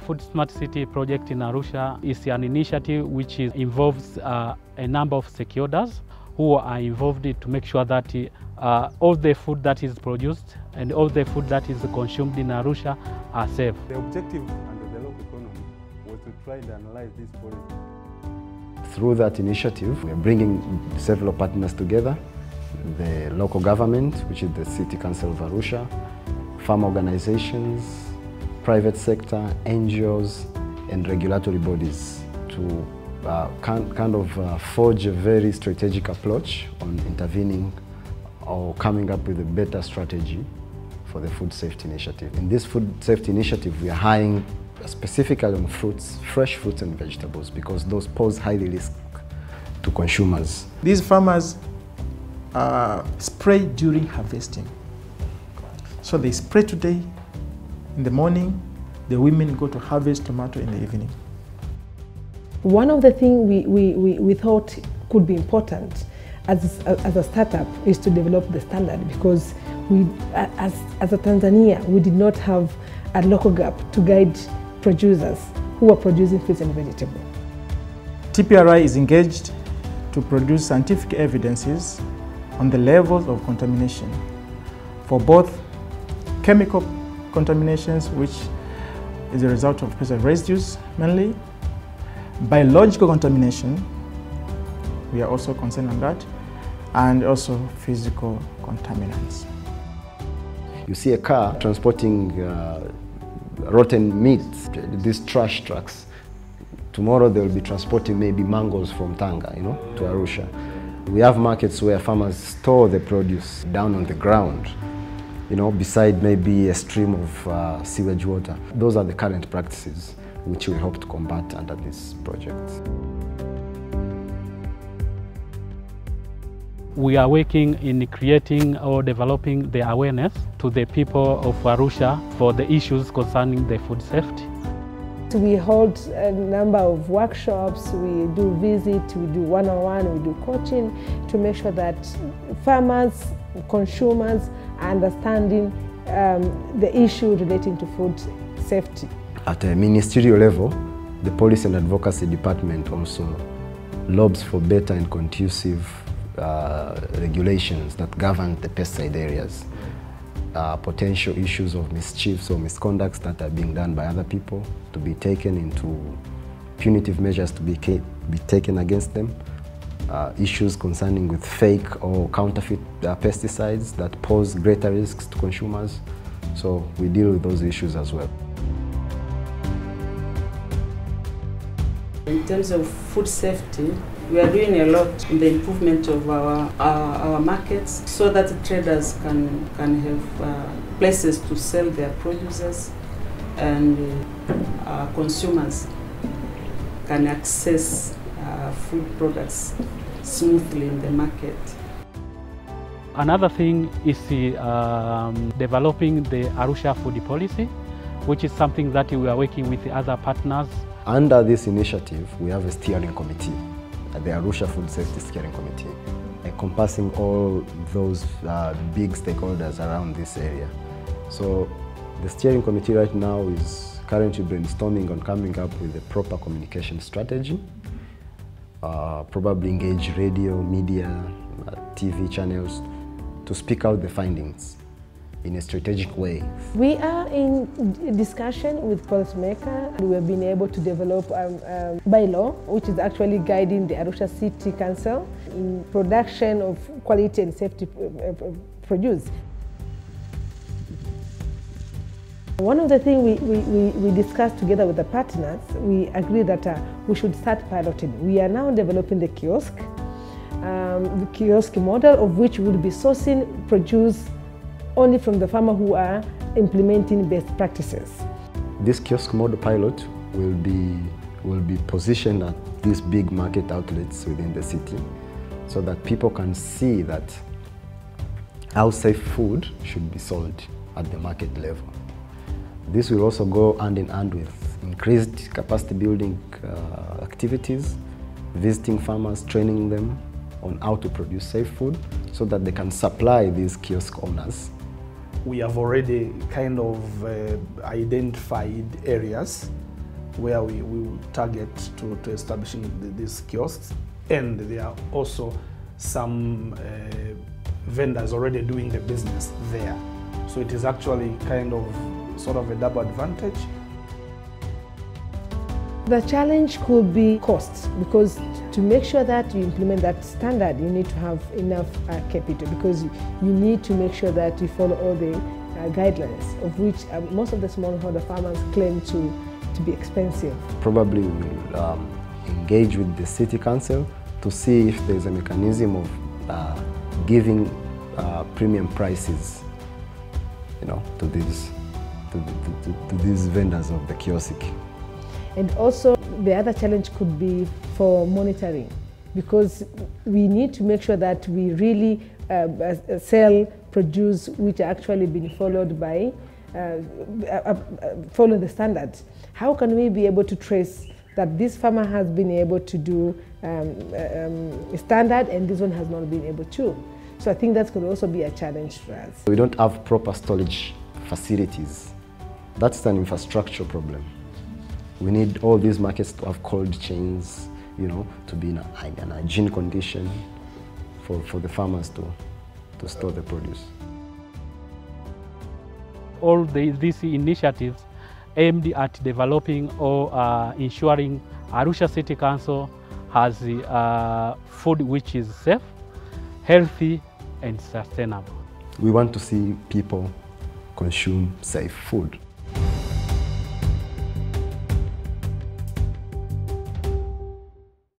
Food Smart City project in Arusha is an initiative which involves a number of stakeholders who are involved to make sure that all the food that is produced and all the food that is consumed in Arusha are safe. The objective under the local economy was to try and analyze this policy. Through that initiative, we are bringing several partners together, the local government, which is the City Council of Arusha, farm organizations, private sector, NGOs, and regulatory bodies to forge a very strategic approach on intervening or coming up with a better strategy for the food safety initiative. In this food safety initiative, we are hiring specifically on fruits, fresh fruits and vegetables, because those pose high risk to consumers. These farmers spray during harvesting. So they spray today, in the morning, the women go to harvest tomato in the evening. One of the things we thought could be important as a startup is to develop the standard, because as a Tanzania, we did not have a local gap to guide producers who are producing fruits and vegetables. TPRI is engaged to produce scientific evidences on the levels of contamination for both chemical contaminations, which is a result of pesticide residues mainly, biological contamination, we are also concerned on that, and also physical contaminants. You see a car transporting rotten meat, these trash trucks. Tomorrow they will be transporting maybe mangoes from Tanga, to Arusha. We have markets where farmers store the produce down on the ground, beside maybe a stream of sewage water. Those are the current practices which we hope to combat under this project. We are working in creating or developing the awareness to the people of Arusha for the issues concerning the food safety. We hold a number of workshops, we do visits, we do one-on-one, we do coaching to make sure that farmers, consumers are understanding the issue relating to food safety. At a ministerial level, the Policy and Advocacy Department also lobbies for better and conducive regulations that govern the pesticide areas. Potential issues of mischiefs or misconducts that are being done by other people to be taken into punitive measures to be taken against them. Issues concerning with fake or counterfeit pesticides that pose greater risks to consumers. So we deal with those issues as well. In terms of food safety, we are doing a lot in the improvement of our markets so that traders can have places to sell their produces, and consumers can access food products smoothly in the market. Another thing is developing the Arusha food policy, which is something that we are working with the other partners. Under this initiative, we have a steering committee, the Arusha Food Safety Steering Committee, encompassing all those big stakeholders around this area. So the steering committee right now is currently brainstorming on coming up with a proper communication strategy, probably engage radio, media, TV channels to speak out the findings in a strategic way. We are in discussion with policymakers. We have been able to develop a bylaw which is actually guiding the Arusha City Council in production of quality and safety produce. One of the things we discussed together with the partners, we agreed that we should start piloting. We are now developing the kiosk model, of which we will be sourcing produce only from the farmer who are implementing best practices. This kiosk model pilot will be positioned at these big market outlets within the city so that people can see that how safe food should be sold at the market level. This will also go hand in hand with increased capacity building activities, visiting farmers, training them on how to produce safe food so that they can supply these kiosk owners. We have already kind of identified areas where we will target to establishing these kiosks, and there are also some vendors already doing the business there. So it is actually kind of sort of a double advantage. The challenge could be costs, because to make sure that you implement that standard, you need to have enough capital, because you need to make sure that you follow all the guidelines, of which most of the smallholder farmers claim to be expensive. Probably we will engage with the city council to see if there's a mechanism of giving premium prices, you know, to these vendors of the kiosk. And also the other challenge could be for monitoring, because we need to make sure that we really sell produce which are actually being followed by, follow the standards. How can we be able to trace that this farmer has been able to do standard and this one has not been able to? So I think that could also be a challenge for us. We don't have proper storage facilities. That's an infrastructure problem. We need all these markets to have cold chains, you know, to be in an hygiene condition for the farmers to store the produce. All these initiatives aimed at developing or ensuring Arusha City Council has food which is safe, healthy and sustainable. We want to see people consume safe food.